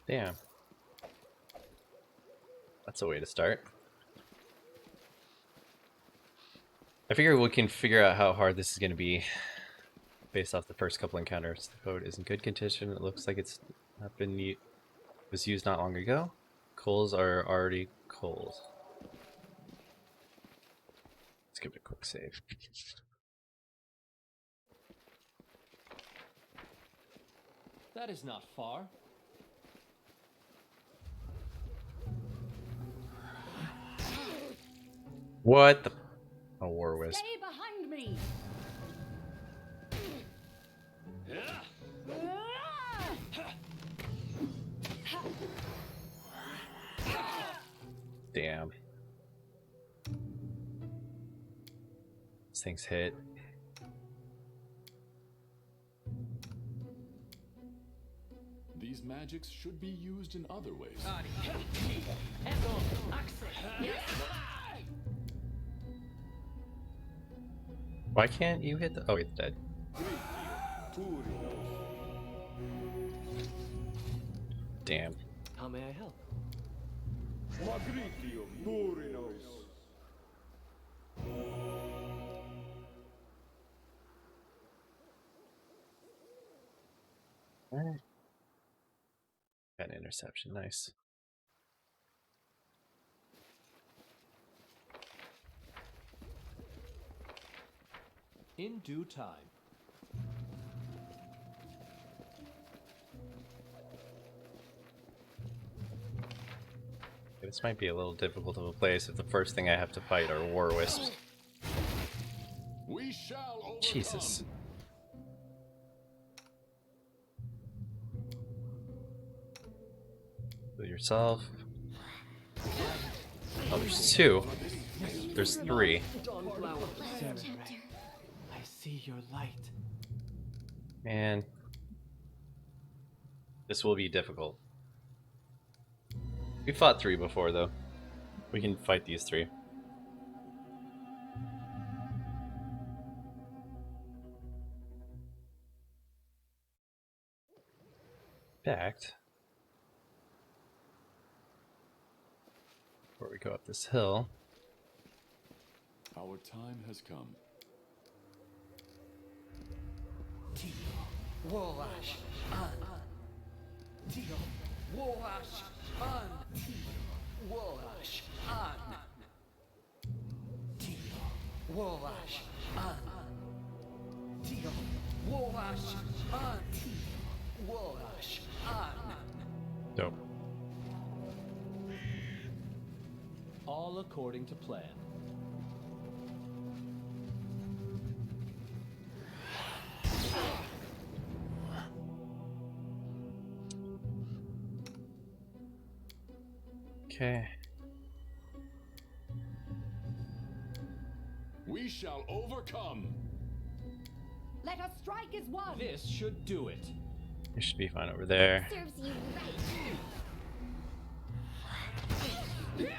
Damn. That's a way to start. I figure we can figure out how hard this is going to be based off the first couple encounters. The code is in good condition. It looks like it's not been was used not long ago. Coals are already cold. Let's give it a quick save. That is not far. What the? A war wisp. Stay behind me. Damn. These things hit. These magics should be used in other ways. Why can't you hit the? Oh, it's dead. Damn. How may I help? Alright. Got an interception, nice. In due time. This might be a little difficult of a place if the first thing I have to fight are war wisps. We shall overcome. Jesus. Heal yourself. Oh, there's two. There's three. Dawnflower. Last chapter. I see your light. Man. This will be difficult. We fought three before, though. We can fight these three. In fact, before we go up this hill, Our time has come. Worash an. Tio. Worash an. Worash an. Tio. Worash an. Tio. Worash an. Worash an. dope. All according to plan. Okay. We shall overcome. Let us strike as one. This should do it. You should be fine over there. Serves you right.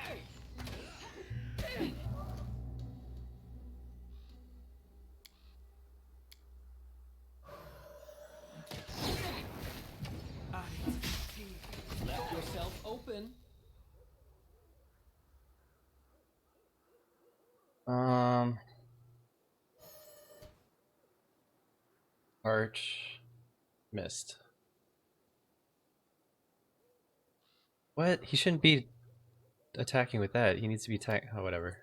Let yourself open. Arch missed. What? He shouldn't be attacking with that. He needs to be oh, whatever.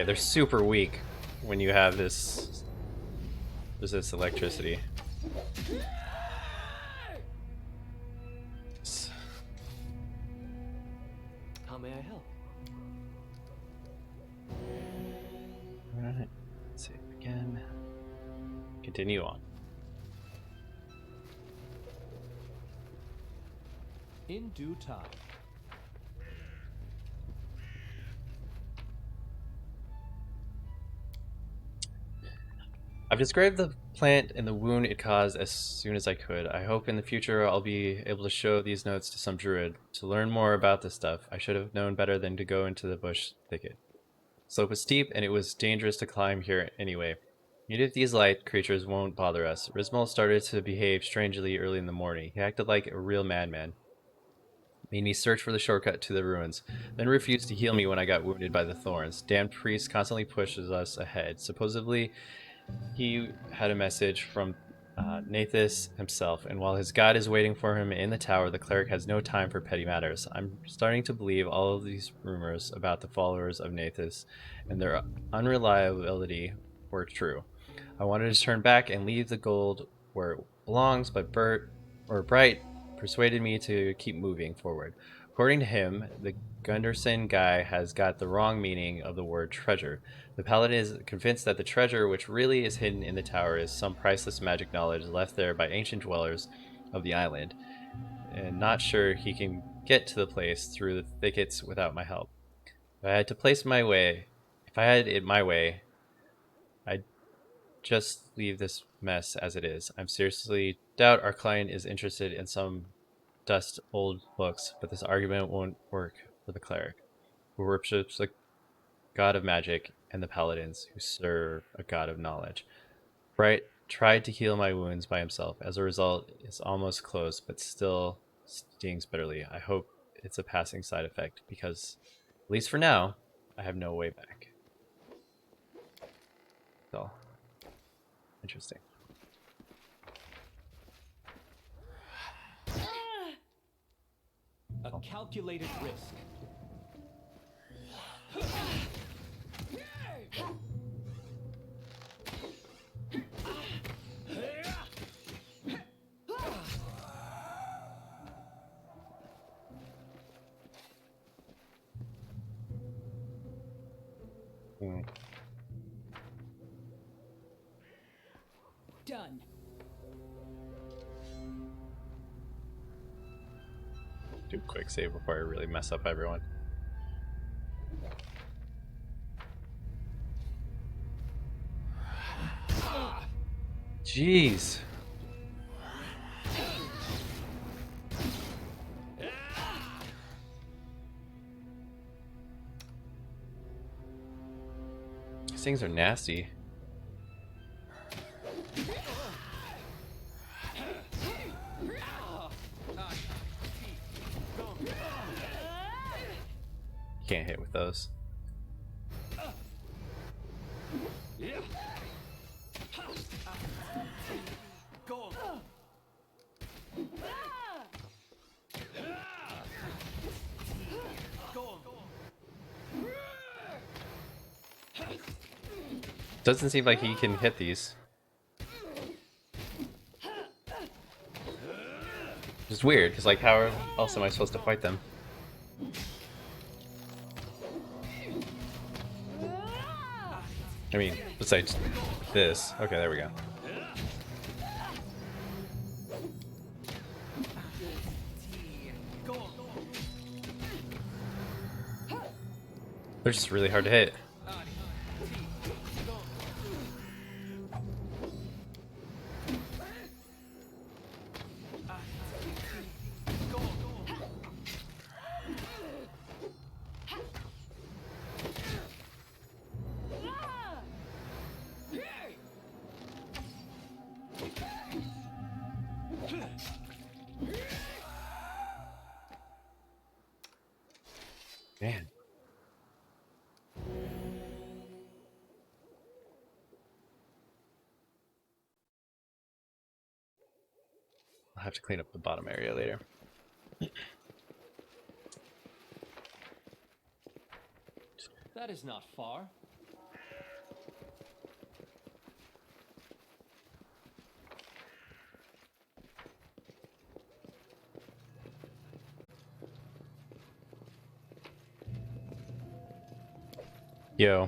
Okay, they're super weak when you have this resist electricity. How may I help? Alright, save again. Continue on. In due time. I've described the plant and the wound it caused as soon as I could. I hope in the future I'll be able to show these notes to some druid. To learn more about this stuff, I should have known better than to go into the bush thicket. The slope was steep, and it was dangerous to climb here anyway. Even if these light creatures won't bother us. Rismal started to behave strangely early in the morning. He acted like a real madman. Made me search for the shortcut to the ruins, then refused to heal me when I got wounded by the thorns. Damned priest constantly pushes us ahead. Supposedly, he had a message from Nathis himself, and while his god is waiting for him in the tower, the cleric has no time for petty matters. I'm starting to believe all of these rumors about the followers of Nathis and their unreliability were true. I wanted to turn back and leave the gold where it belongs, but Bright persuaded me to keep moving forward. According to him, the Gunderson guy has got the wrong meaning of the word treasure. The paladin is convinced that the treasure, which really is hidden in the tower, is some priceless magic knowledge left there by ancient dwellers of the island, and not sure he can get to the place through the thickets without my help. If I had it my way, I'd just leave this mess as it is. I'm seriously doubt our client is interested in some dust old books, but this argument won't work for the cleric, who worships the god of magic, and the paladins, who serve a god of knowledge. Bright tried to heal my wounds by himself. As a result, it's almost closed, but still stings bitterly. I hope it's a passing side effect, because, at least for now, I have no way back. So, interesting. A calculated risk. Done. Do a quick save before I really mess up everyone. Jeez. These things are nasty. Can't hit with those. Doesn't seem like he can hit these. It's weird, because like how else am I supposed to fight them? I mean, besides this. Okay, there we go. They're just really hard to hit. Man. I'll have to clean up the bottom area later. That is not far. Yo,